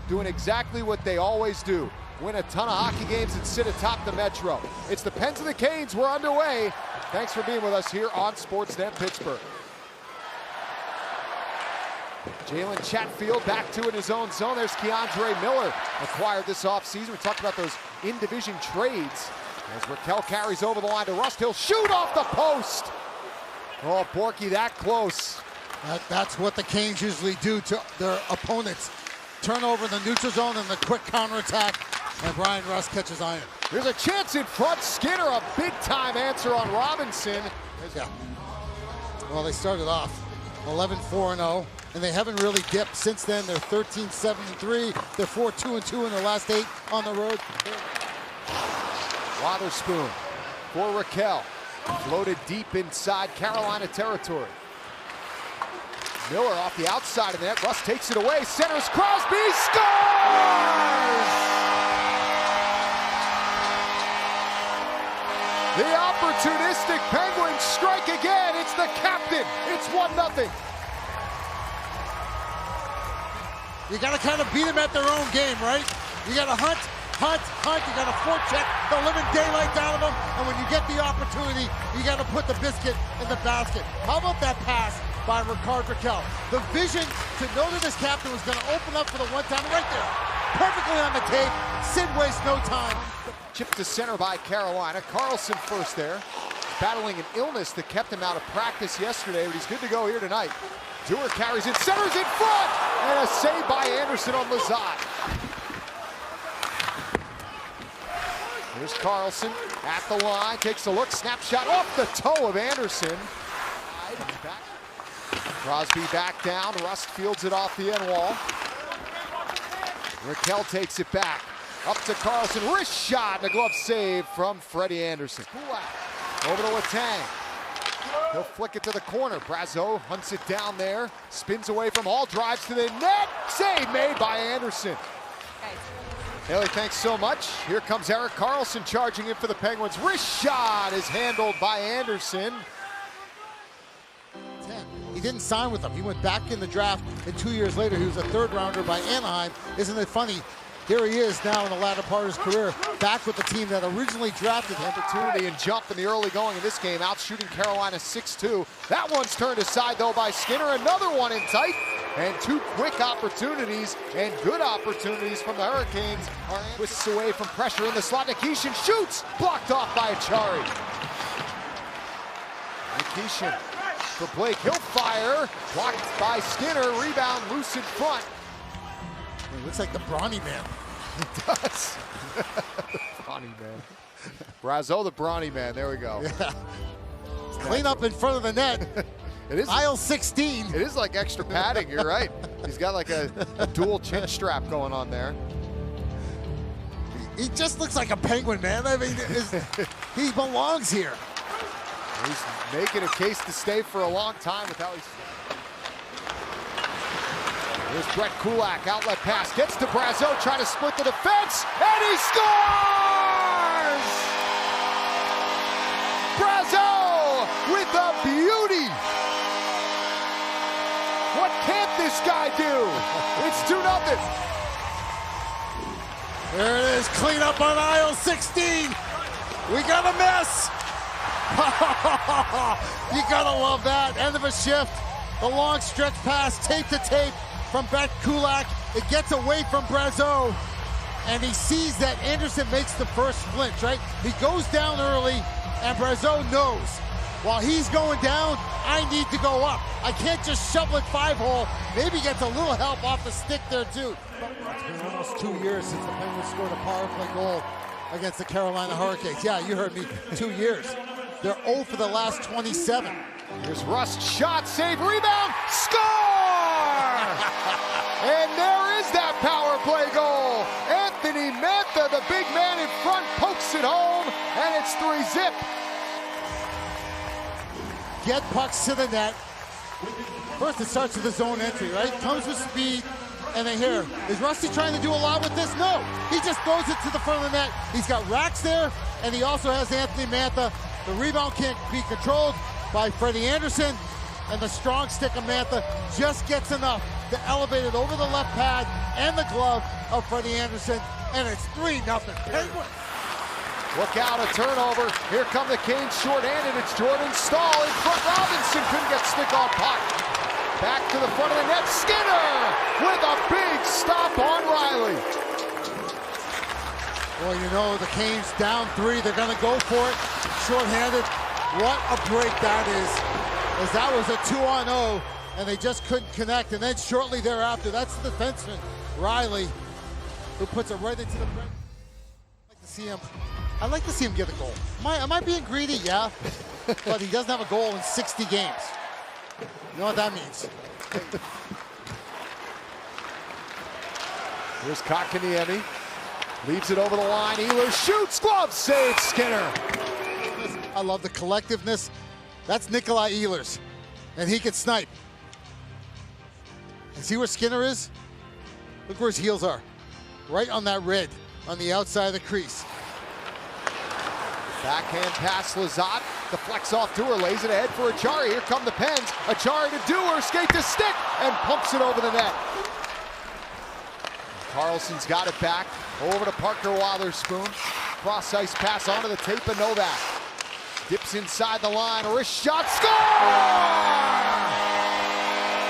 doing exactly what they always do. Win a ton of hockey games and sit atop the Metro. It's the Pens and the Canes. We're underway. Thanks for being with us here on SportsNet Pittsburgh. Jalen Chatfield back to it in his own zone. There's Keandre Miller, acquired this offseason. We talked about those in-division trades. As Raquel carries over the line to Rust, he'll shoot off the post. Oh, Borky, that close. That's what the Canes usually do to their opponents. Turnover in the neutral zone and the quick counterattack, and Brian Rust catches iron. There's a chance in front. Skinner, a big-time answer on Robinson. Yeah. Well, they started off 11-4-0, and they haven't really dipped since then. They're 13-7-3. They're 4-2-2 in their last 8 on the road. Wotherspoon for Raquel. Floated deep inside Carolina territory. Miller off the outside of the net. Rust takes it away. Centers Crosby. Scores! The opportunistic Penguins strike again. It's the captain. It's 1-0. You got to kind of beat them at their own game, right? You got to hunt. You got to forecheck the living daylights out of them. And when you get the opportunity, you got to put the biscuit in the basket. How about that pass by Rickard Rakell? The vision to know that this captain was going to open up for the one-time right there. Perfectly on the tape. Sid wastes no time. Chipped to center by Carolina. Carlson first there. Battling an illness that kept him out of practice yesterday, but he's good to go here tonight. Dewar carries it, centers in front, and a save by Anderson on Lazat. Here's Carlson at the line, takes a look, snapshot off the toe of Anderson. Crosby back down, Rust fields it off the end wall. Raquel takes it back, up to Carlson, wrist shot, and a glove save from Freddie Anderson. Over to Letang. He'll flick it to the corner. Brazeau hunts it down there, spins away from all, drives to the net. Save made by Anderson. Haley, thanks so much. Here comes Erik Karlsson charging in for the Penguins. Wrist shot is handled by Anderson. He didn't sign with them. He went back in the draft, and 2 years later, he was a third rounder by Anaheim. Isn't it funny? Here he is now in the latter part of his career, back with the team that originally drafted him. Opportunity and jump in the early going of this game, out shooting Carolina 6-2. That one's turned aside though by Skinner. Another one in tight, and 2 quick opportunities and good opportunities from the Hurricanes. Twists away from pressure in the slot. Nikishin shoots, blocked off by Achari. Nikishin for Blake, he'll fire, blocked by Skinner. Rebound loose in front. It looks like the Brawny Man. It does. The Brawny Man. Brazeau, the Brawny Man. There we go. Yeah. Clean up in front of the net. It is aisle 16. It is like extra padding. You're right. He's got like a dual chin strap going on there. He just looks like a Penguin, man. I mean, he belongs here. He's making a case to stay for a long time with how he's. Here's Brett Kulak, outlet pass, gets to Brazeau, trying to split the defense, and he scores! Brazeau with a beauty! What can't this guy do? It's 2-0. There it is, clean up on aisle 16. We got a mess. You gotta love that, end of a shift. The long stretch pass, tape to tape. From Brett Kulak, it gets away from Brazeau, and he sees that Anderson makes the first flinch, right? He goes down early, and Brazeau knows, while he's going down, I need to go up. I can't just shovel it 5-hole. Maybe gets a little help off the stick there, too. It's been almost 2 years since the Penguins scored a power play goal against the Carolina Hurricanes. Yeah, you heard me, 2 years. They're 0 for the last 27. Here's Rust, shot, save, rebound, score! And there is that power play goal. Anthony Mantha, the big man in front, pokes it home, and it's 3-zip. Get pucks to the net. First, it starts with the zone entry, right? Comes with speed, and then here. Is Rusty trying to do a lot with this? No. He just throws it to the front of the net. He's got racks there, and he also has Anthony Mantha. The rebound can't be controlled by Freddie Anderson, and the strong stick of Mantha just gets enough to elevate it over the left pad and the glove of Freddie Andersen, and it's 3-0 Penguins. Look out, a turnover. Here come the Canes short-handed. It's Jordan Stahl in front. Robinson couldn't get stick on puck. Back to the front of the net. Skinner with a big stop on Riley. Well, you know, the Canes down 3. They're going to go for it. Short-handed. What a break that is. As that was a 2-on-0, and they just couldn't connect. And then shortly thereafter, that's the defenseman, Riley, who puts it right into the front. I'd like to see him get a goal. Am I being greedy? Yeah. But he doesn't have a goal in 60 games. You know what that means. Here's Kotkaniemi. Leaves it over the line. Ehlers shoots. Glove save. Skinner. I love the collectiveness. That's Nikolai Ehlers. And he can snipe. And see where Skinner is? Look where his heels are. Right on that red, on the outside of the crease. Backhand pass, Lizotte deflects off Dewar, lays it ahead for Achari. Here come the Pens. Achari to Dewar, skate to stick, and pumps it over the net. Carlson's got it back, over to Parker Wotherspoon. Cross ice pass onto the tape of Novak. Dips inside the line, a wrist shot, score!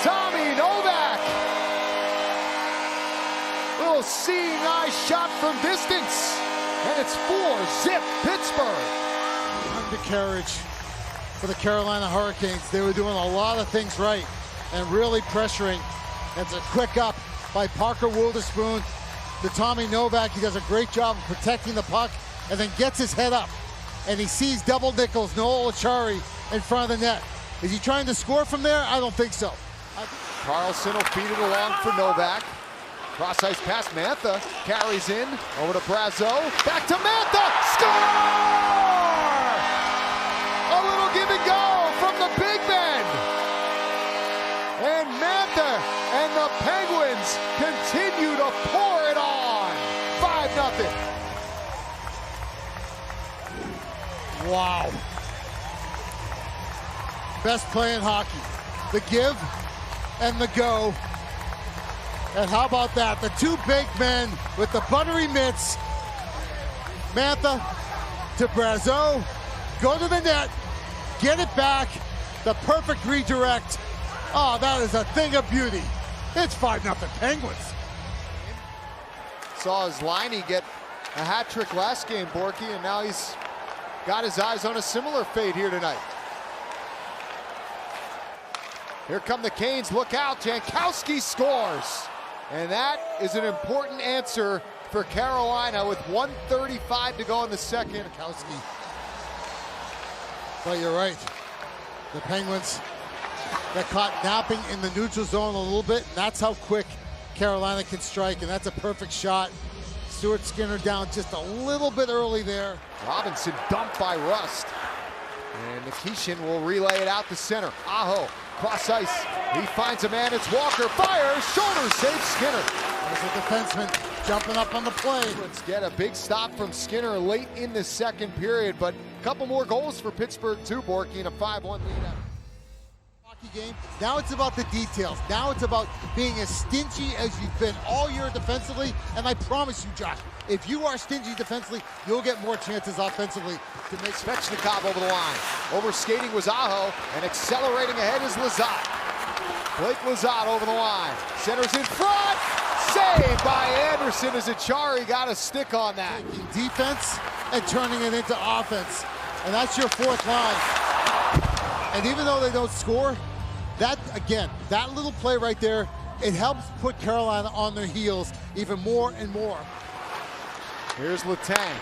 Tommy Novak! Little seeing eye shot from distance. And it's 4-0 Pittsburgh. Undercarriage for the Carolina Hurricanes. They were doing a lot of things right and really pressuring. It's a quick up by Parker Wotherspoon to Tommy Novak. He does a great job of protecting the puck and then gets his head up. And he sees double Nichols, Noel Achari in front of the net. Is he trying to score from there? I don't think so. Carlson will feed it along for Novak. Cross ice pass, Mantha carries in, over to Brazeau, back to Mantha, score! A little give and go from the big men. And Mantha and the Penguins continue to pour it on. 5-0. Wow. Best play in hockey. The give and the go. And how about that? The two big men with the buttery mitts. Mantha to Brazeau. Go to the net. Get it back. The perfect redirect. Oh, that is a thing of beauty. It's 5-0 Penguins. Saw his liney get a hat trick last game, Borky, and now he's got his eyes on a similar fate here tonight. Here come the Canes. Look out. Jankowski scores. And that is an important answer for Carolina with 1:35 to go in the second. Jankowski. But you're right. The Penguins got caught napping in the neutral zone a little bit. And that's how quick Carolina can strike. And that's a perfect shot. Stuart Skinner down just a little bit early there. Robinson dumped by Rust. And Nikishin will relay it out to center. Aho, cross ice. He finds a man, it's Walker, fires, shoulder save Skinner. There's a defenseman jumping up on the play. Let's get a big stop from Skinner late in the second period, but a couple more goals for Pittsburgh too, Borky, in a 5-1 lead out. Hockey game. Now it's about the details. Now it's about being as stingy as you've been all year defensively. And I promise you, Josh, if you are stingy defensively, you'll get more chances offensively to make. Svechnikov over the line. Over skating was Aho, and accelerating ahead is Lizotte. Blake Lizotte over the line. Centers in front. Saved by Andersen as Achari got a stick on that. Taking defense and turning it into offense. And that's your fourth line. And even though they don't score, that, again, that little play right there, it helps put Carolina on their heels even more and more. Here's Letang.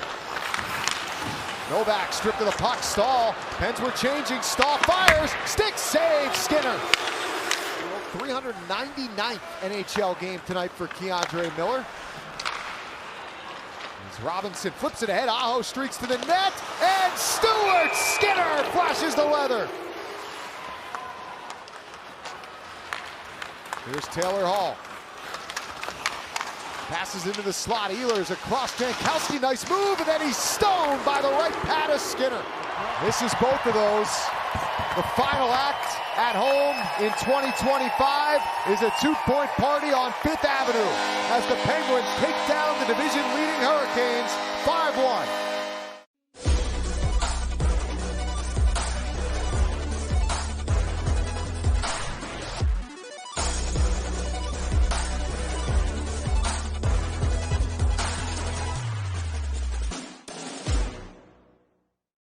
Novak stripped of the puck, Stahl. Pens were changing, Stahl fires, stick save, Skinner. 399th NHL game tonight for Keandre Miller. As Robinson flips it ahead, Aho streaks to the net, and Stuart Skinner flashes the leather. Here's Taylor Hall. Passes into the slot. Ehlers across Jankowski. Nice move, and then he's stoned by the right pad of Skinner. This is both of those. The final act at home in 2025 is a two-point party on 5th Avenue as the Penguins take down the division-leading Hurricanes 5-1.